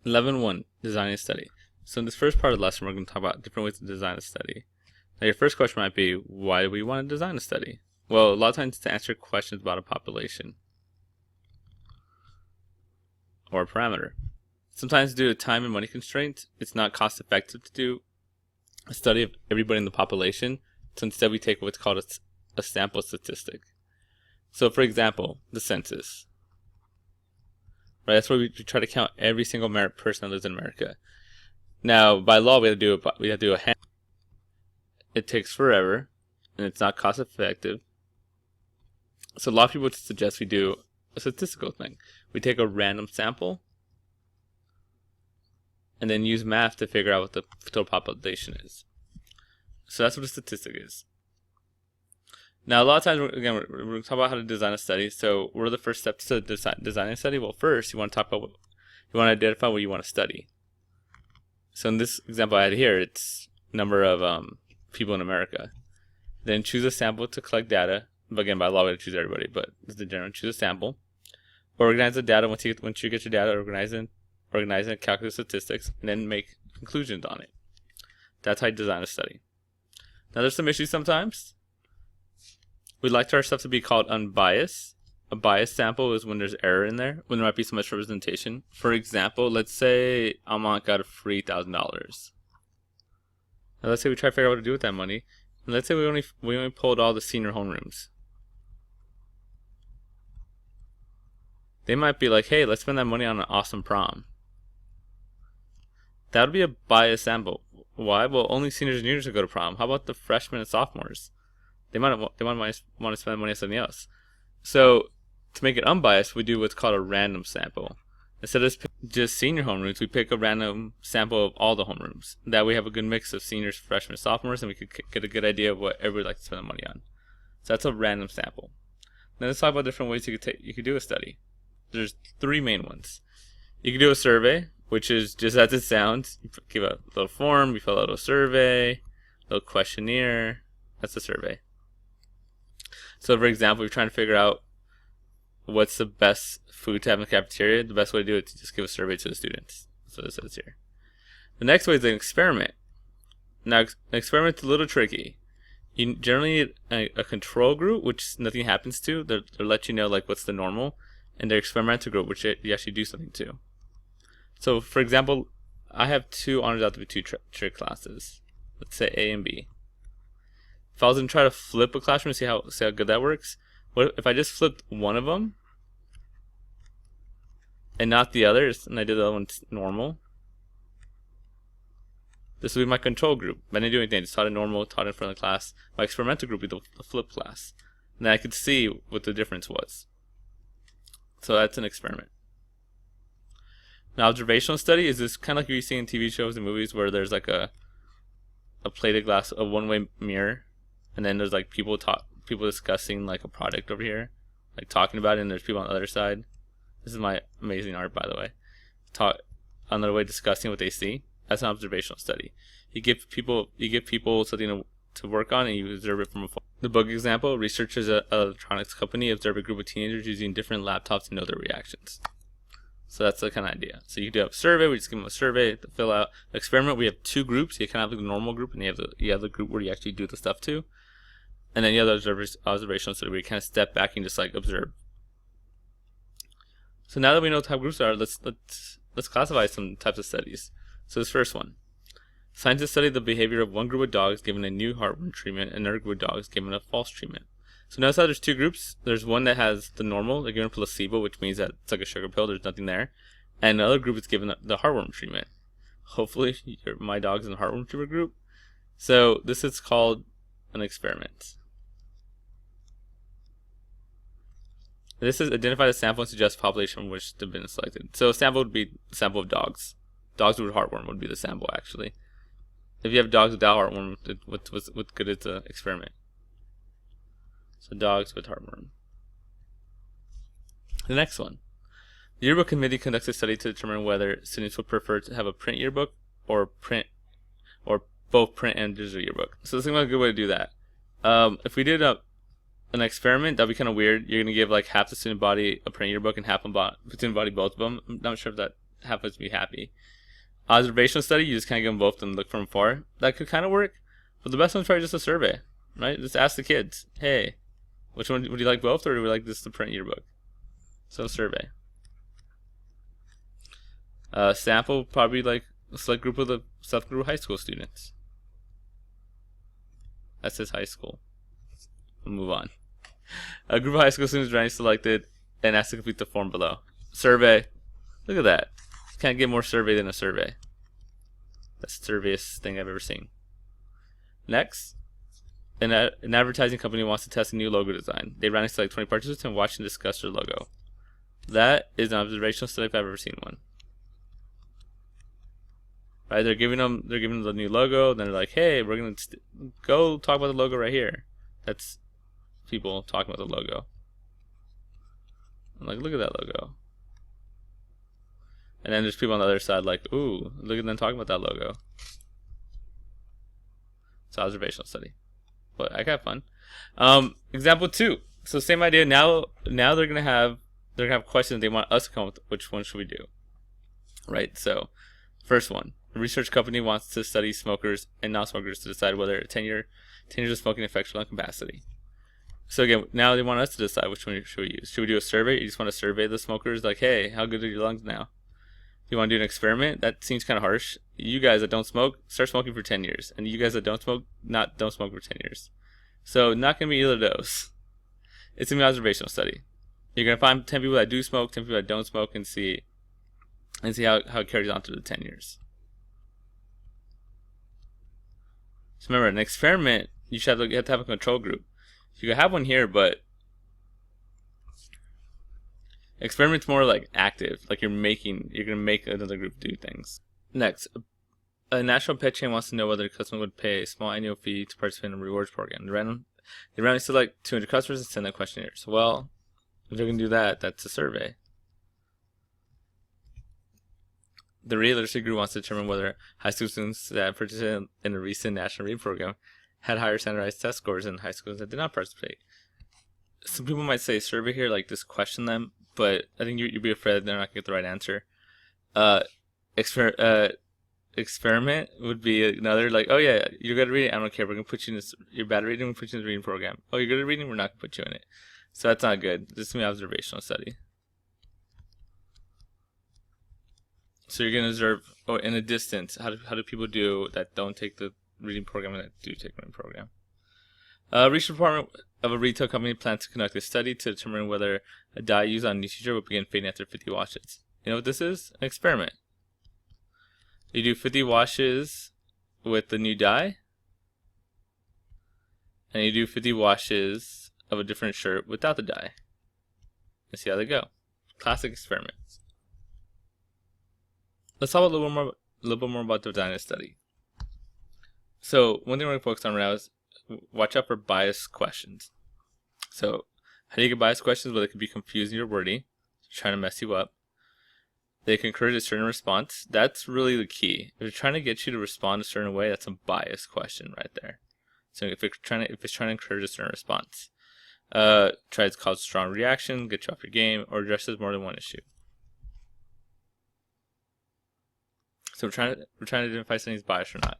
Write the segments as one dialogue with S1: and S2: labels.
S1: 11.1 Designing a study. So in this first part of the lesson, we're going to talk about different ways to design a study. Now your first question might be, why do we want to design a study? Well, a lot of times it's to answer questions about a population or a parameter. Sometimes due to time and money constraints, it's not cost effective to do a study of everybody in the population, so instead we take what's called a sample statistic. So for example, the census. Right, that's where we try to count every single person that lives in America. Now, by law, we have to do a hand. It takes forever, and it's not cost effective. So a lot of people would suggest we do a statistical thing. We take a random sample, and then use math to figure out what the total population is. So that's what a statistic is. Now, a lot of times, we're going to talk about how to design a study. So what are the first steps to designing a study? Well, first, you want to talk about you want to identify what you want to study. So in this example I had here, it's number of people in America. Then choose a sample to collect data. But again, by law, we have to choose everybody, but as the general, choose a sample. Organize the data. Once you get your data, organize it, calculate statistics, and then make conclusions on it. That's how you design a study. Now, there's some issues sometimes. We'd like our stuff to be called unbiased. A biased sample is when there's error in there, when there might be so much representation. For example, let's say Almont got a free $1,000. Now let's say we try to figure out what to do with that money. And let's say we only pulled all the senior homerooms. They might be like, hey, let's spend that money on an awesome prom. That would be a biased sample. Why? Well, only seniors and juniors will go to prom. How about the freshmen and sophomores? They might want to spend money on something else. So to make it unbiased, we do what's called a random sample. Instead of just senior homerooms, we pick a random sample of all the homerooms. That way we have a good mix of seniors, freshmen, sophomores, and we could get a good idea of what everybody likes to spend the money on. So that's a random sample. Now let's talk about different ways you could do a study. There's 3 main ones. You could do a survey, which is just as it sounds. You give a little form, you fill out a survey, a little questionnaire. That's a survey. So for example, we're trying to figure out what's the best food to have in the cafeteria. The best way to do it is to just give a survey to the students. That's what it says here. The next way is an experiment. Now, an experiment is a little tricky. You generally need a control group, which nothing happens to. They'll let you know like what's the normal, and their experimental group, which you actually do something to. So for example, I have 2 honors algebra 2 trig classes. Let's say A and B. If I was going to try to flip a classroom and see how good that works, what if I just flipped one of them and not the others, and I did the other one normal? This would be my control group. I didn't do anything. I just taught it normal, taught it in front of the class. My experimental group would be the flip class. And then I could see what the difference was. So that's an experiment. An observational study is this kind of like you see in TV shows and movies where there's like a plated glass, a one-way mirror, and then there's like people discussing like a product over here, like talking about it, and there's people on the other side. This is my amazing art, by the way. Talk on their way discussing what they see. That's an observational study. You give people something to work on, and you observe it from afar. The book example: researchers at an electronics company observe a group of teenagers using different laptops to know their reactions. So that's the kind of idea. So you do have a survey. We just give them a survey to fill out. The experiment, we have 2 groups. You kind of have the normal group, and you have the group where you actually do the stuff to. And then you have the observational study where you kind of step back and just like observe. So now that we know what type of groups are, let's classify some types of studies. So this first one. Scientists study the behavior of one group of dogs given a new heartworm treatment and another group of dogs given a false treatment. So notice how there's 2 groups. There's one that has the normal, they're given placebo, which means that it's like a sugar pill, there's nothing there. And another group is given the heartworm treatment. Hopefully my dog's in the heartworm treatment group. So this is called an experiment. This is identify the sample and suggest population from which they've been selected. So a sample would be a sample of dogs. Dogs with heartworm would be the sample, actually. If you have dogs without heartworm, what good is the experiment? So dogs with heartworm. The next one. The yearbook committee conducts a study to determine whether students would prefer to have a print yearbook or both print and digital yearbook. So this is a good way to do that. If we did an experiment, that'd be kind of weird. You're gonna give like half the student body a print yearbook and half the student body both of them. I'm not sure if that half of us be happy. Observational study, you just kind of give them both and look from afar. That could kind of work, but the best one's probably just a survey, right? Just ask the kids, hey, which one would you like, both, or would you like this to print yearbook? So survey. Sample, probably like a select group of the subgroup of high school students. That says high school. We'll move on. A group of high school students randomly selected and asked to complete the form below. Survey. Look at that. Can't get more survey than a survey. That's the surveyest thing I've ever seen. Next, an advertising company wants to test a new logo design. They randomly select 20 participants and watch and discuss their logo. That is an observational study if I've ever seen one. Right? They're giving them the new logo. Then they're like, hey, we're gonna go talk about the logo right here. That's people talking about the logo. I'm like, look at that logo. And then there's people on the other side like, ooh, look at them talking about that logo. It's an observational study. But I got fun. Example 2. So same idea. Now they're gonna have questions they want us to come up with. Which one should we do? Right. So first one. A research company wants to study smokers and non-smokers to decide whether 10 years of smoking affects lung capacity. So again, now they want us to decide which one should we use. Should we do a survey? You just want to survey the smokers, like, hey, how good are your lungs now? You want to do an experiment? That seems kind of harsh. You guys that don't smoke, start smoking for 10 years. And you guys that don't smoke, don't smoke for 10 years. So not going to be either of those. It's going to be an observational study. You're going to find 10 people that do smoke, 10 people that don't smoke, and see how it carries on through the 10 years. So remember, an experiment, you have to have a control group. You can have one here, but experiment's more like active, like you're gonna make another group do things. Next, a national pet chain wants to know whether a customer would pay a small annual fee to participate in a rewards program. They randomly select 200 customers and send them questionnaires. Well, if they're gonna do that, that's a survey. The realisticity group wants to determine whether high school students that participated in a recent national reading program had higher standardized test scores than high schools that did not participate. Some people might say survey here, like just question them, but I think you'd be afraid that they're not going to get the right answer. Experiment would be another, like, oh yeah, you're good at reading, I don't care, we're going to put you in this, you're bad at reading, we're going to put you in the reading program. Oh, you're good at reading, we're not going to put you in it. So that's not good. This is an observational study. So you're going to observe, in a distance, how do people do that don't take the reading program and that do take the reading program. Research department of a retail company plans to conduct a study to determine whether a dye used on a new t-shirt will begin fading after 50 washes. You know what this is? An experiment. You do 50 washes with the new dye, and you do 50 washes of a different shirt without the dye, and see how they go. Classic experiment. Let's talk a little bit more about the design study. So one thing we're going to focus on right now is watch out for biased questions. So how do you get biased questions? Well, they could be confusing or wordy, trying to mess you up. They can encourage a certain response. That's really the key. If they're trying to get you to respond a certain way, that's a biased question right there. So if it's trying to encourage a certain response, tries to cause a strong reaction, get you off your game, or addresses more than one issue. So we're trying to identify something's biased or not.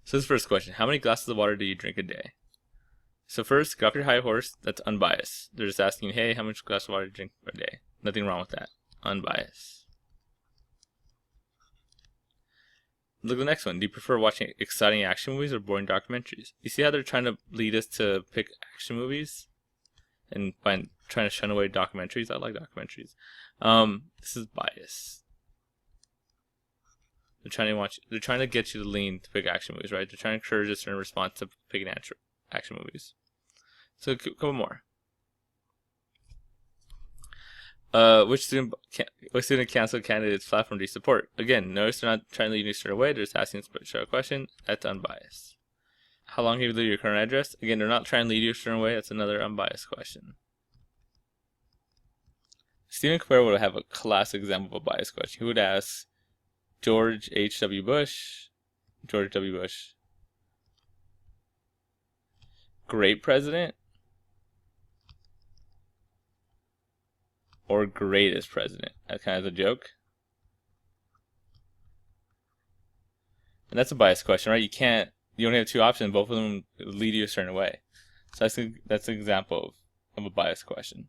S1: So this first question: how many glasses of water do you drink a day? So first, get off your high horse. That's unbiased. They're just asking, hey, how much glass of water do you drink a day? Nothing wrong with that. Unbiased. Look at the next one. Do you prefer watching exciting action movies or boring documentaries? You see how they're trying to lead us to pick action movies, and by trying to shun away documentaries. I like documentaries. This is bias. They're trying to get you to lean to pick action movies, right? They're trying to encourage a certain response to picking action movies. So a couple more. Which student canceled candidate's platform do you support? Again, notice they're not trying to lead you a certain way. They're just asking a special question. That's unbiased. How long have you lived your current address? Again, they're not trying to lead you a certain way. That's another unbiased question. Stephen Colbert would have a classic example of a biased question. He would ask, George H.W. Bush, George W. Bush, great president or greatest president? That's kind of a joke. And that's a bias question, right? You only have two options, both of them lead you a certain way. So that's an example of a bias question.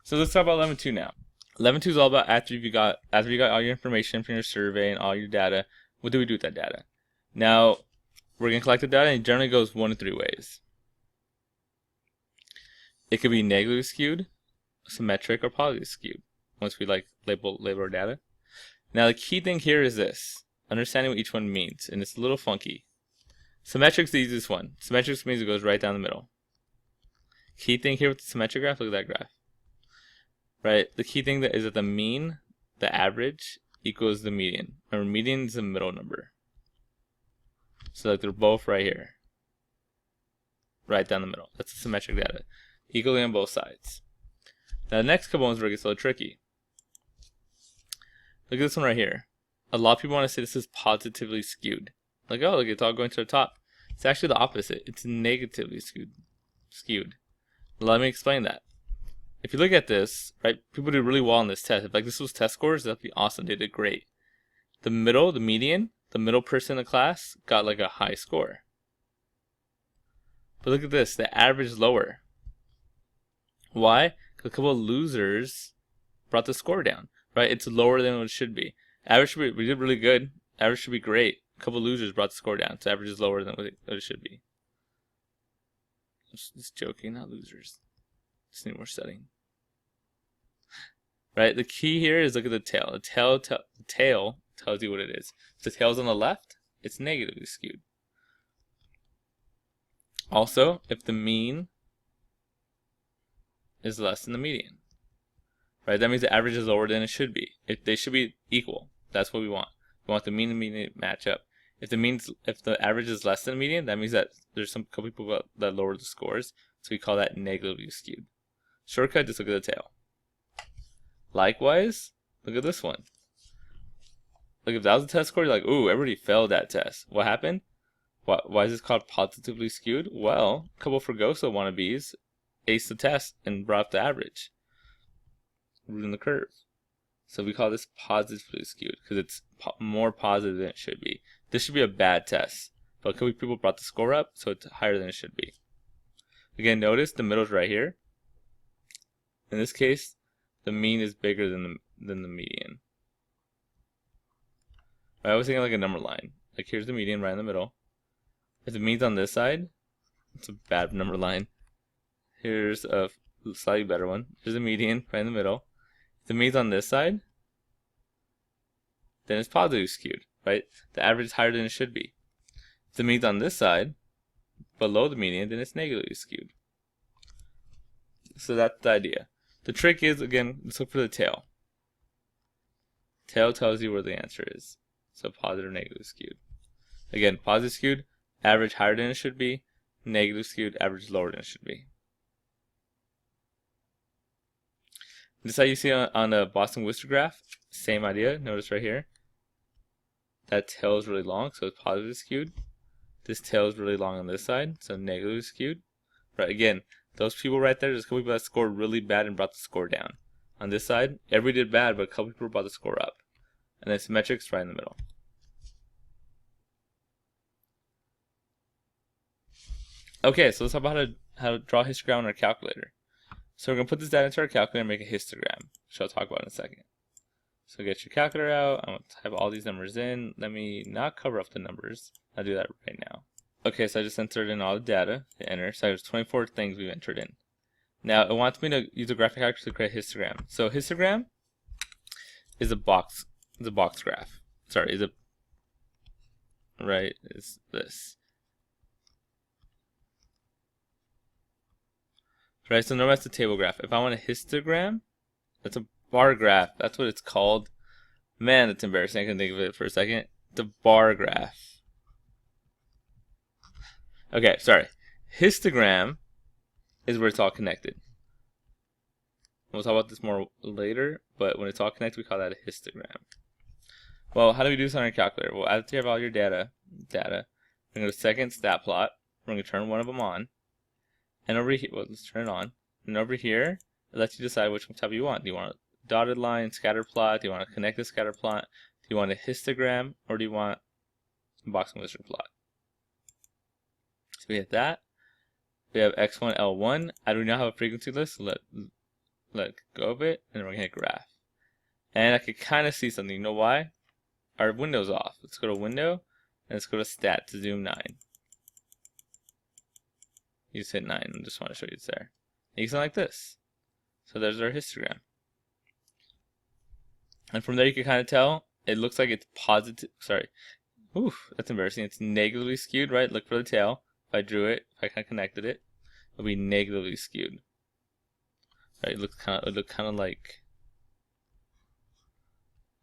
S1: So let's talk about 11.2 now. 11.2 is all about after you got all your information from your survey and all your data, what do we do with that data? Now, we're going to collect the data, and it generally goes one of three ways. It could be negatively skewed, symmetric, or positively skewed, once we label our data. Now, the key thing here is this, understanding what each one means, and it's a little funky. Symmetric's the easiest one. Symmetric means it goes right down the middle. Key thing here with the symmetric graph, look at that graph. Right, the key thing is that the mean, the average, equals the median. Remember, median is the middle number. So they're both right here. Right down the middle. That's the symmetric data. Equally on both sides. Now the next couple ones where it gets a little tricky. Look at this one right here. A lot of people want to say this is positively skewed. Like, oh, look, it's all going to the top. It's actually the opposite. It's negatively skewed. Let me explain that. If you look at this, right, people do really well on this test. If this was test scores, that'd be awesome. They did great. The middle, the median, the middle person in the class got a high score. But look at this, the average is lower. Why? Because a couple of losers brought the score down, right? It's lower than what it should be. Average should be, we did really good. Average should be great. A couple of losers brought the score down, so average is lower than what it should be. Just joking, not losers. Just need more studying. Right, the key here is look at the tail. The tail tells you what it is. If the tail's on the left, it's negatively skewed. Also, if the mean is less than the median, right, that means the average is lower than it should be. They should be equal. That's what we want. We want the mean and median to match up. If the average is less than the median, that means that there's some couple people that lower the scores. So we call that negatively skewed. Shortcut, just look at the tail. Likewise, look at this one. Look, if that was a test score, you're like, ooh, everybody failed that test. What happened? Why is this called positively skewed? Well, a couple Fregoso wannabes aced the test and brought up the average, ruling the curve. So we call this positively skewed because it's more positive than it should be. This should be a bad test, but a couple people brought the score up, so it's higher than it should be. Again, notice the middle's right here. In this case, the mean is bigger than the median. I was thinking like a number line. Like here's the median right in the middle. If the mean's on this side, it's a bad number line. Here's a slightly better one. Here's the median right in the middle. If the mean's on this side, then it's positively skewed, right? The average is higher than it should be. If the mean's on this side, below the median, then it's negatively skewed. So that's the idea. The trick is, again, let's look for the tail. Tail tells you where the answer is. So positive or negative skewed. Again, positive skewed, average higher than it should be. Negative skewed, average lower than it should be. This is how you see on the Boston-Worcester graph. Same idea. Notice right here. That tail is really long, so it's positive skewed. This tail is really long on this side, so negatively skewed. Right, again, those people right there, there's a couple people that scored really bad and brought the score down. On this side, everybody did bad, but a couple people brought the score up. And then symmetric's right in the middle. Okay, so let's talk about how to draw a histogram on our calculator. So we're going to put this data into our calculator and make a histogram, which I'll talk about in a second. So get your calculator out. I'm going to type all these numbers in. Let me not cover up the numbers. I'll do that right now. Okay, so I just entered in all the data, hit enter. So there's 24 things we've entered in. Now it wants me to use a graphic calculator to create a histogram. So histogram is a box graph. Sorry, is this. Right, so normally that's a table graph. If I want a histogram, that's a bar graph. That's what it's called. Man, that's embarrassing. I couldn't think of it for a second. It's a bar graph. Okay, sorry. Histogram is where it's all connected. We'll talk about this more later, but when it's all connected, we call that a histogram. Well, how do we do this on our calculator? Well, after you have all your data, we're going to go to second stat plot. We're going to turn one of them on. And over here, well, let's turn it on. And over here, it lets you decide which type you want. Do you want a dotted line, scatter plot? Do you want to connect the scatter plot? Do you want a histogram, or do you want a boxing wizard plot? So we hit that. We have X1, L1. I do not have a frequency list, so let go of it, and then we're gonna hit graph. And I could kind of see something. You know why? Our window's off. Let's go to window, and let's go to stat to zoom 9. You just hit 9. I just want to show you it's there. And you can like this. So there's our histogram. And from there you can kind of tell it looks like it's positive. Sorry. Oof, that's embarrassing. It's negatively skewed, right? Look for the tail. If I drew it, if I kind of connected it, it'll be negatively skewed. Right? It look kind of like.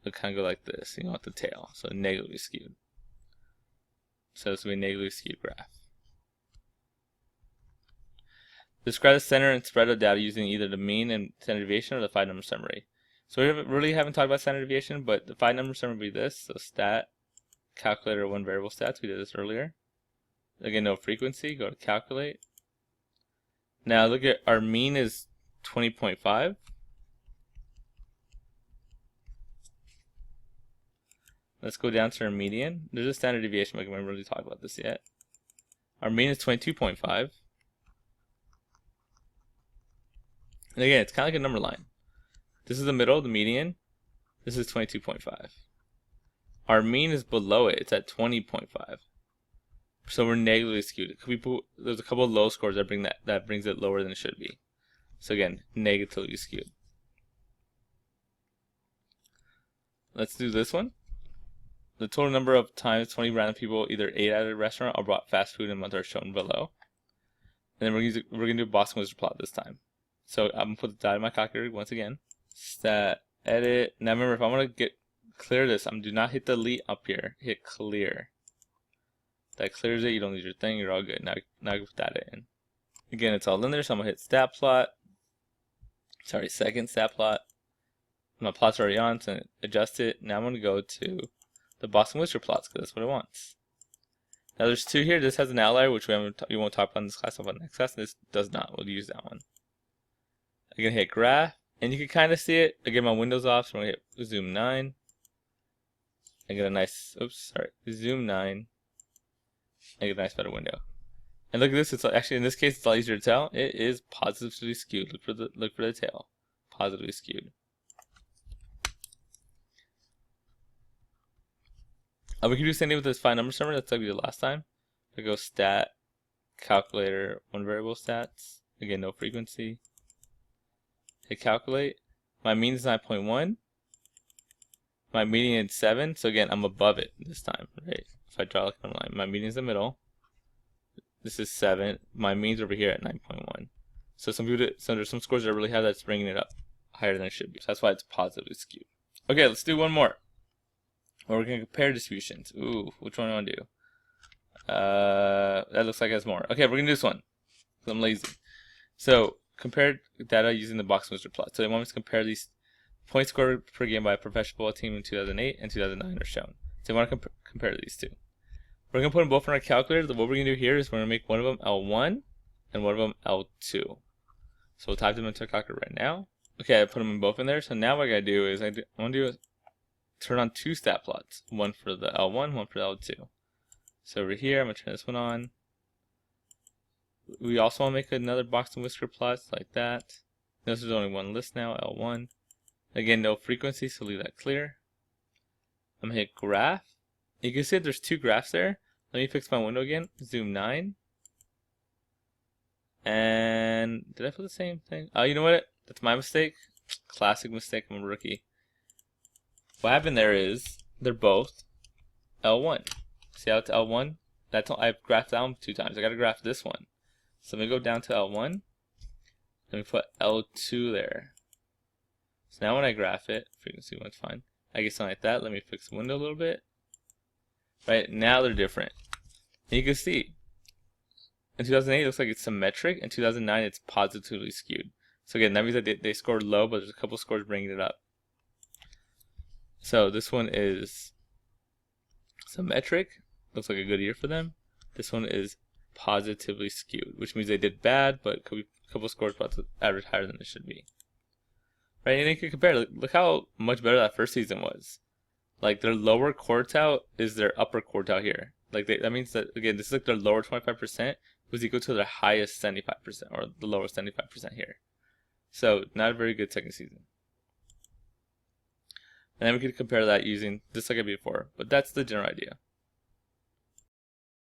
S1: It'll kind of go like this, you know, with the tail. So negatively skewed. So this will be a negatively skewed graph. Describe the center and spread of data using either the mean and standard deviation or the 5-number summary. So we really haven't talked about standard deviation, but the 5-number summary would be this. So stat, calculator, one variable stats. We did this earlier. Again, no frequency. Go to calculate. Now look at our mean is 20.5. Let's go down to our median. There's a standard deviation, but we haven't really talked about this yet. Our mean is 22.5. And again, it's kind of like a number line. This is the middle, the median. This is 22.5. Our mean is below it. It's at 20.5. So we're negatively skewed. It could be, there's a couple of low scores that brings it lower than it should be. So again, negatively skewed. Let's do this one. The total number of times 20 random people either ate at a restaurant or bought fast food in a month are shown below. And then we're gonna do a boxing wizard plot this time. So I'm gonna put the data in my calculator once again. Stat, edit. Now remember, if I want to clear this, do not hit delete up here. Hit clear. That clears it. You don't lose your thing. You're all good. Now you put data in. Again, it's all in there. So I'm gonna hit stat plot. Sorry, second stat plot. My plot's already on, so adjust it. Now I'm gonna go to the boxing wizard plots because that's what it wants. Now there's two here. This has an outlier, which we won't talk about in this class. I'll talk about next class. This does not. We'll use that one. Again, hit graph, and you can kind of see it. Again, my window's off, so I'm gonna hit zoom 9. I get a nice, zoom 9. I get a nice better window. And look at this. It's actually, in this case, it's a lot easier to tell. It is positively skewed. Look for the tail. Positively skewed. We can do the same thing with this 5-number summary. That's like we did last time. We go stat, calculator, one variable stats. Again, no frequency. Hit calculate. My mean is 9.1. My median is 7. So again, I'm above it this time, right? If I draw like a line, my median is the middle. This is 7. My mean's over here at 9.1. So there's some scores that really have that's bringing it up higher than it should be. So that's why it's positively skewed. Okay, let's do one more. Or we're going to compare distributions. Ooh, which one do I want to do? That looks like it has more. Okay, we're going to do this one. Because I'm lazy. So, compare data using the boxing wizard plot. So they want us to compare these points scored per game by a professional football team in 2008 and 2009 are shown. So they want to compare these two. We're going to put them both in our calculator. What we're going to do here is we're going to make one of them L1 and one of them L2. So we'll type them into our calculator right now. Okay, I put them both in there. So now what I got to do is I want to turn on two stat plots. One for the L1, one for the L2. So over here, I'm going to turn this one on. We also want to make another boxing whisker plot like that. Notice there's only one list now, L1. Again, no frequency, so leave that clear. I'm going to hit graph. You can see there's two graphs there. Let me fix my window again. Zoom 9. And did I put the same thing? Oh, you know what? That's my mistake. Classic mistake. I'm a rookie. What happened there is they're both L1. See how it's L1? I've graphed down 2 times. I got to graph this one. So I'm going to go down to L1. Let me put L2 there. So now when I graph it, frequency one's fine. I get something like that. Let me fix the window a little bit. Right, now they're different. And you can see, in 2008 it looks like it's symmetric. In 2009 it's positively skewed. So again, that means that they scored low, but there's a couple scores bringing it up. So this one is symmetric. Looks like a good year for them. This one is positively skewed, which means they did bad, but could be a couple scores about to average higher than it should be. Right, and you can compare. Look how much better that first season was. Like their lower quartile is their upper quartile here. Like that means that again, this is like their lower 25% was equal to their highest 75% or the lowest 75% here. So not a very good second season. And then we could compare that using just like I did before, but that's the general idea.